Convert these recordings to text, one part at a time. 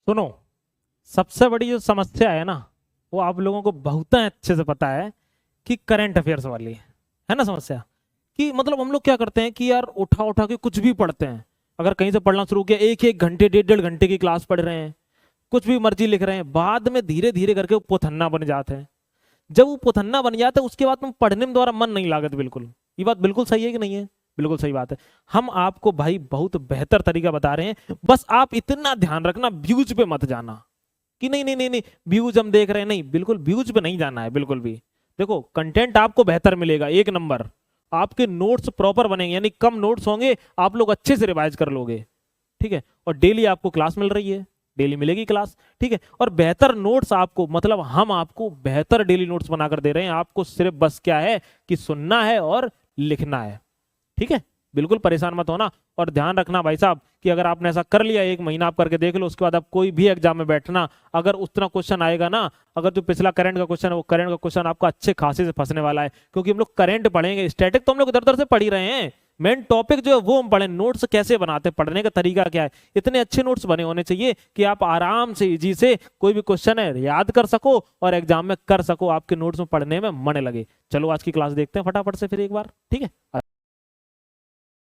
सुनो, सबसे बड़ी जो समस्या है ना, वो आप लोगों को बहुत अच्छे से पता है कि करंट अफेयर्स वाली है ना समस्या। कि मतलब हम लोग क्या करते हैं कि यार उठा उठा के कुछ भी पढ़ते हैं। अगर कहीं से पढ़ना शुरू किया, एक एक घंटे डेढ़ डेढ़ घंटे की क्लास पढ़ रहे हैं, कुछ भी मर्जी लिख रहे हैं, बाद में धीरे धीरे करके वो पोथन्ना बन जाते हैं। जब वो पोथन्ना बन जाता है उसके बाद तुम पढ़ने में द्वारा मन नहीं लागत। बिल्कुल, ये बात बिल्कुल सही है कि नहीं है? बिल्कुल सही बात है। हम आपको भाई बहुत बेहतर तरीका बता रहे हैं, बस आप इतना ध्यान रखना व्यूज पे मत जाना कि नहीं नहीं नहीं नहीं व्यूज हम देख रहे हैं, नहीं बिल्कुल व्यूज पे नहीं जाना है बिल्कुल भी। देखो कंटेंट आपको बेहतर मिलेगा, एक नंबर आपके नोट्स प्रॉपर बनेंगे, यानी कम नोट्स होंगे, आप लोग अच्छे से रिवाइज कर लोगे। ठीक है, और डेली आपको क्लास मिल रही है, डेली मिलेगी क्लास। ठीक है, और बेहतर नोट्स आपको, मतलब हम आपको बेहतर डेली नोट्स बनाकर दे रहे हैं। आपको सिर्फ बस क्या है कि सुनना है और लिखना है। ठीक है, बिल्कुल परेशान मत होना। और ध्यान रखना भाई साहब कि अगर आपने ऐसा कर लिया, एक महीना आप करके देख लो, उसके बाद आप कोई भी एग्जाम में बैठना, अगर उतना क्वेश्चन आएगा ना, अगर जो पिछला करंट का क्वेश्चन है वो करंट का क्वेश्चन आपका अच्छे खासे से फंसने वाला है। क्योंकि हम लोग करंट पढ़ेंगे, स्टैटिक तो हम लोग इधर उधर से पढ़ ही रहे हैं, मेन टॉपिक जो है वो हम पढ़े। नोट्स कैसे बनाते, पढ़ने का तरीका क्या है, इतने अच्छे नोट्स बने होने चाहिए कि आप आराम से इजी से कोई भी क्वेश्चन है याद कर सको और एग्जाम में कर सको, आपके नोट्स में पढ़ने में मन लगे। चलो आज की क्लास देखते हैं फटाफट से फिर एक बार। ठीक है,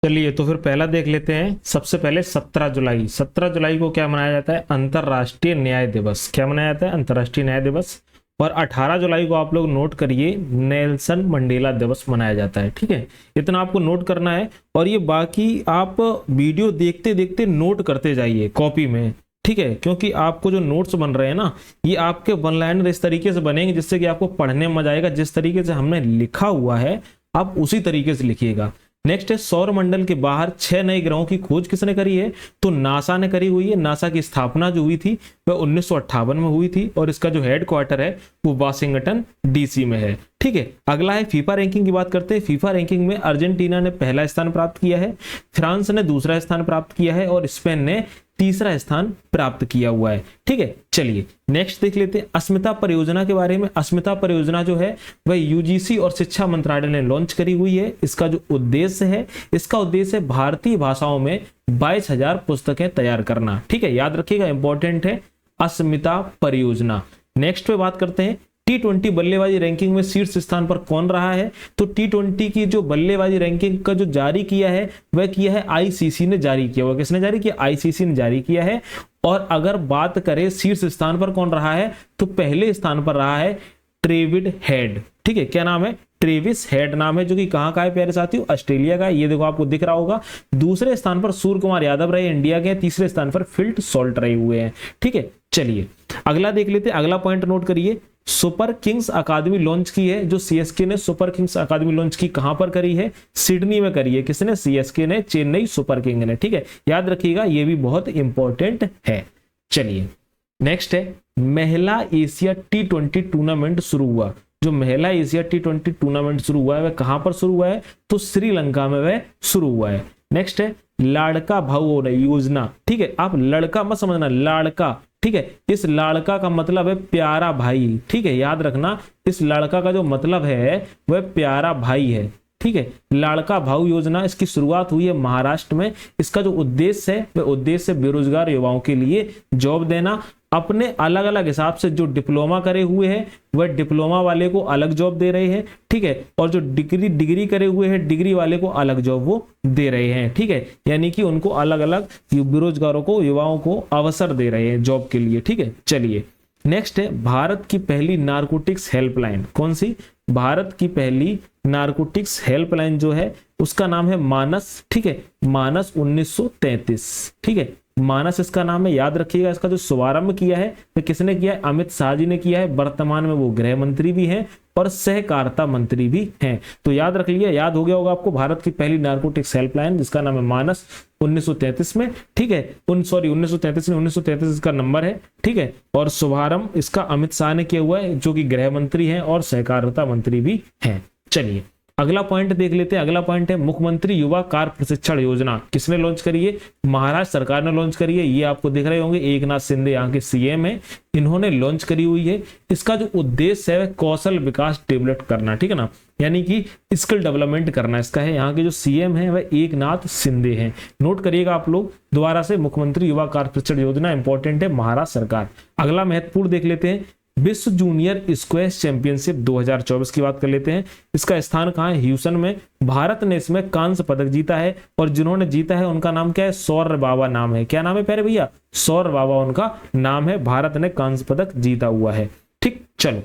चलिए तो फिर पहला देख लेते हैं। सबसे पहले 17 जुलाई, 17 जुलाई को क्या मनाया जाता है? अंतरराष्ट्रीय न्याय दिवस। क्या मनाया जाता है? अंतरराष्ट्रीय न्याय दिवस। और 18 जुलाई को आप लोग नोट करिए, नेल्सन मंडेला दिवस मनाया जाता है। ठीक है, इतना आपको नोट करना है। और ये बाकी आप वीडियो देखते देखते नोट करते जाइए कॉपी में। ठीक है, क्योंकि आपको जो नोट्स बन रहे हैं ना, ये आपके वन लाइनर इस तरीके से बनेंगे जिससे कि आपको पढ़ने में मजा आएगा। जिस तरीके से हमने लिखा हुआ है आप उसी तरीके से लिखिएगा। नेक्स्ट है, सौर मंडल के बाहर 6 नए ग्रहों की खोज किसने करी है? तो नासा ने करी हुई है। नासा की स्थापना जो हुई थी वह 1958 में हुई थी और इसका जो हेडक्वार्टर है वो वाशिंगटन डीसी में है। ठीक है, अगला है फीफा रैंकिंग की बात करते हैं। फीफा रैंकिंग में अर्जेंटीना ने पहला स्थान प्राप्त किया है, फ्रांस ने दूसरा स्थान प्राप्त किया है और स्पेन ने तीसरा स्थान प्राप्त किया हुआ है। ठीक है, चलिए नेक्स्ट देख लेते हैं अस्मिता परियोजना के बारे में। अस्मिता परियोजना जो है वह यूजीसी और शिक्षा मंत्रालय ने लॉन्च करी हुई है। इसका जो उद्देश्य है, इसका उद्देश्य है भारतीय भाषाओं में 22,000 पुस्तकें तैयार करना। ठीक है, याद रखिएगा, इंपॉर्टेंट है अस्मिता परियोजना। नेक्स्ट पे बात करते हैं T20 बल्लेबाजी रैंकिंग में शीर्ष स्थान पर कौन रहा है? तो T20 की जो बल्लेबाजी रैंकिंग का जो जारी किया है वह किया है आईसीसी ने जारी किया हुआ। किसने जारी किया? आईसीसी ने जारी किया है। और अगर बात करें शीर्ष स्थान पर कौन रहा है, तो पहले स्थान पर रहा है ट्रेविड हेड। ठीक है, क्या नाम है? ट्रेविस हेड नाम है, जो कि कहां का है प्यारे साथियों? ऑस्ट्रेलिया का है। ये देखो आपको दिख रहा होगा। दूसरे स्थान पर सूर्य कुमार यादव रहे, इंडिया के। तीसरे स्थान पर फिल्ट सॉल्ट रहे हुए हैं। ठीक है, चलिए अगला देख लेते हैं। अगला पॉइंट नोट करिए, सुपर किंग्स अकादमी लॉन्च की है। जो सीएसके ने सुपर किंग्स अकादमी लॉन्च की, कहां पर करी है? सिडनी में करी है। किसने? सीएसके ने, चेन्नई सुपर किंग ने। ठीक है, याद रखिएगा, ये भी बहुत इंपॉर्टेंट है। चलिए नेक्स्ट है, महिला एशिया T20 टूर्नामेंट शुरू हुआ। जो महिला एशिया T20 टूर्नामेंट शुरू हुआ है वह कहां पर शुरू हुआ है? तो श्रीलंका में वह शुरू हुआ है। नेक्स्ट है लाड़का भाऊ योजना। ठीक है, आप लड़का मत समझना, लाड़का। ठीक है, इस लाड़का का मतलब है प्यारा भाई। ठीक है, याद रखना, इस लड़का का जो मतलब है वह प्यारा भाई है। ठीक है, लाड़का भाऊ योजना, इसकी शुरुआत हुई है महाराष्ट्र में। इसका जो उद्देश्य है वह उद्देश्य बेरोजगार युवाओं के लिए जॉब देना। अपने अलग अलग हिसाब से जो डिप्लोमा करे हुए हैं वह डिप्लोमा वाले को अलग जॉब दे रहे हैं। ठीक है, और जो डिग्री करे हुए हैं डिग्री वाले को अलग जॉब वो दे रहे हैं। ठीक है, यानी कि उनको अलग अलग बेरोजगारों को, युवाओं को अवसर दे रहे हैं जॉब के लिए। ठीक है, चलिए नेक्स्ट है, भारत की पहली नारकोटिक्स हेल्पलाइन। कौन सी? भारत की पहली नारकोटिक्स हेल्पलाइन जो है उसका नाम है मानस। ठीक है, मानस 1933। ठीक है, मानस इसका नाम है, याद रखिएगा। इसका जो शुभारंभ किया है तो किसने किया है? अमित शाह जी ने किया है। वर्तमान में वो गृह मंत्री भी हैं और सहकारिता मंत्री भी हैं। तो याद रख लिया, याद हो गया होगा आपको, भारत की पहली नारकोटिक्स हेल्पलाइन जिसका नाम है मानस, 1933 में। ठीक है, 1933 में, 1933 इसका नंबर है। ठीक है, और शुभारंभ इसका अमित शाह ने किया हुआ है, जो कि गृह मंत्री हैं और सहकारिता मंत्री भी हैं। चलिए अगला पॉइंट देख लेते हैं। अगला पॉइंट है मुख्यमंत्री युवा कार प्रशिक्षण योजना। किसने लॉन्च करी है? महाराष्ट्र सरकार ने लॉन्च करी है। ये आपको दिख रहे होंगे, एकनाथ शिंदे यहाँ के सीएम है, इन्होंने लॉन्च करी हुई है। इसका जो उद्देश्य है वह कौशल विकास डेवलप करना, ठीक है ना, यानी कि स्किल डेवलपमेंट करना इसका है। यहाँ के जो सीएम है वह एकनाथ शिंदे हैं। नोट करिएगा आप लोग दोबारा से, मुख्यमंत्री युवा कार प्रशिक्षण योजना इंपॉर्टेंट है, महाराष्ट्र सरकार। अगला महत्वपूर्ण देख लेते हैं, विश्व जूनियर स्क्वैश चैंपियनशिप 2024 की बात कर लेते हैं। इसका स्थान कहाँ है? ह्यूस्टन में। भारत ने इसमें कांस्य पदक जीता है और जिन्होंने जीता है उनका नाम क्या है? सौरभ बाबा नाम है। क्या नाम है प्यारे भैया? सौरभ बाबा उनका नाम है। भारत ने कांस्य पदक जीता हुआ है। ठीक, चलो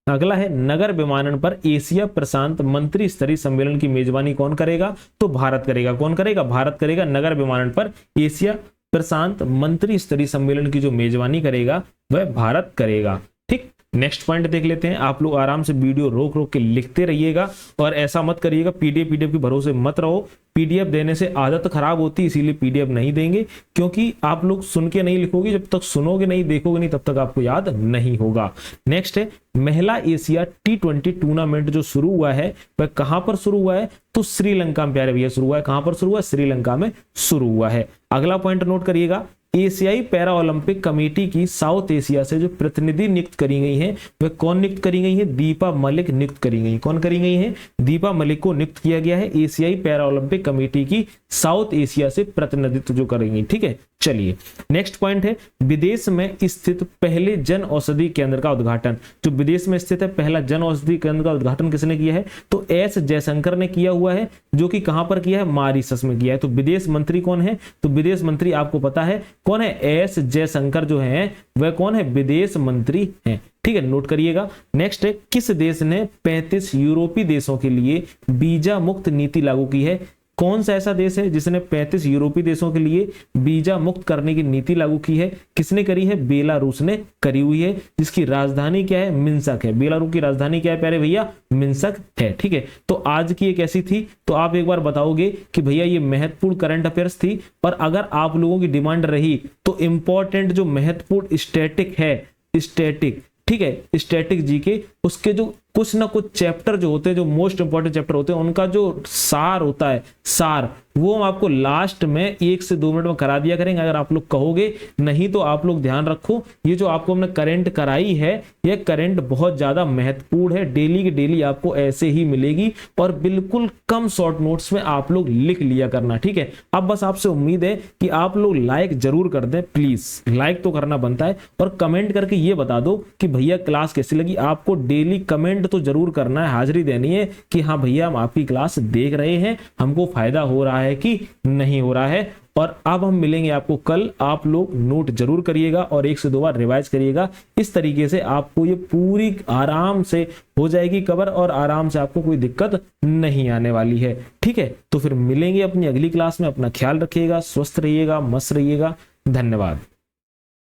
अगला है, नगर विमानन पर एशिया प्रशांत मंत्री स्तरीय सम्मेलन की मेजबानी कौन करेगा? तो भारत करेगा। कौन करेगा? भारत करेगा। नगर विमानन पर एशिया प्रशांत मंत्री स्तरीय सम्मेलन की जो मेजबानी करेगा वह भारत करेगा। ठीक, नेक्स्ट पॉइंट देख लेते हैं। आप लोग आराम से वीडियो रोक रोक के लिखते रहिएगा और ऐसा मत करिएगा पीडीएफ के भरोसे मत रहो। पीडीएफ देने से आदत खराब होती है, इसीलिए पीडीएफ नहीं देंगे, क्योंकि आप लोग सुन के नहीं लिखोगे, जब तक सुनोगे नहीं, देखोगे नहीं, तब तक आपको याद नहीं होगा। नेक्स्ट है, महिला एशिया T20 टूर्नामेंट जो शुरू हुआ है वह कहां पर शुरू हुआ है? तो श्रीलंका में प्यारे भैया शुरू हुआ है। कहां पर शुरू हुआ है? श्रीलंका में शुरू हुआ है। अगला पॉइंट नोट करिएगा, एशियाई पैरा ओलंपिक कमेटी की साउथ एशिया से जो प्रतिनिधि नियुक्त करी गई है वह कौन नियुक्त करी गई है? दीपा मलिक नियुक्त करी गई। कौन करी गई है? दीपा मलिक को नियुक्त किया गया है एशियाई पैरा ओलंपिक कमेटी की साउथ एशिया से प्रतिनिधित्व जो करेंगी। ठीक है, चलिए नेक्स्ट पॉइंट है, विदेश में स्थित पहले जन औषधि केंद्र का उद्घाटन। जो विदेश में स्थित है पहला जन औषधि केंद्र का उद्घाटन किसने किया है? तो एस जयशंकर ने किया हुआ है, जो कि कहां पर किया है? मॉरिशस में किया है। तो विदेश मंत्री कौन है? तो विदेश मंत्री आपको पता है कौन है? एस जयशंकर जो है वह कौन है? विदेश मंत्री है। ठीक है, नोट करिएगा। नेक्स्ट है, किस देश ने 35 यूरोपीय देशों के लिए वीजा मुक्त नीति लागू की है? कौन सा ऐसा देश है जिसने 35 यूरोपीय देशों के लिए वीजा मुक्त करने की नीति लागू की है? किसने करी है? बेलारूस ने करी हुई है, जिसकी राजधानी क्या है? मिन्स्क है। बेलारूस की राजधानी क्या है प्यारे भैया? मिन्स्क है। ठीक है, तो आज की एक ऐसी थी, तो आप एक बार बताओगे कि भैया ये महत्वपूर्ण करंट अफेयर्स थी। और अगर आप लोगों की डिमांड रही तो इंपॉर्टेंट जो महत्वपूर्ण स्टैटिक है, स्टैटिक, ठीक है, स्टैटिक जीके, उसके जो कुछ ना कुछ चैप्टर जो होते हैं, जो मोस्ट इंपॉर्टेंट चैप्टर होते हैं, उनका जो सार होता है, सार, वो हम आपको लास्ट में 1 से 2 मिनट में करा दिया करेंगे, अगर आप लोग कहोगे। नहीं तो आप लोग ध्यान रखो, ये जो आपको हमने करंट कराई है, ये करंट बहुत ज्यादा महत्वपूर्ण है। डेली की डेली आपको ऐसे ही मिलेगी और बिल्कुल कम शॉर्ट नोट्स में आप लोग लिख लिया करना। ठीक है, अब बस आपसे उम्मीद है कि आप लोग लाइक जरूर कर दें, प्लीज लाइक तो करना बनता है, और कमेंट करके ये बता दो कि भैया क्लास कैसी लगी। आपको डेली कमेंट तो जरूर करना है, हाजिरी देनी है कि हाँ भैया हम आपकी क्लास देख रहे हैं, हमको फायदा हो रहा है कि नहीं हो रहा है। और अब हम मिलेंगे आपको कल। आप लोग नोट जरूर करिएगा और 1 से 2 बार रिवाइज करिएगा। इस तरीके से आपको ये पूरी आराम से हो जाएगी कवर और आराम से आपको कोई दिक्कत नहीं आने वाली है। ठीक है, तो फिर मिलेंगे अपनी अगली क्लास में। अपना ख्याल रखिएगा, स्वस्थ रहिएगा, मस्त रहिएगा। धन्यवाद।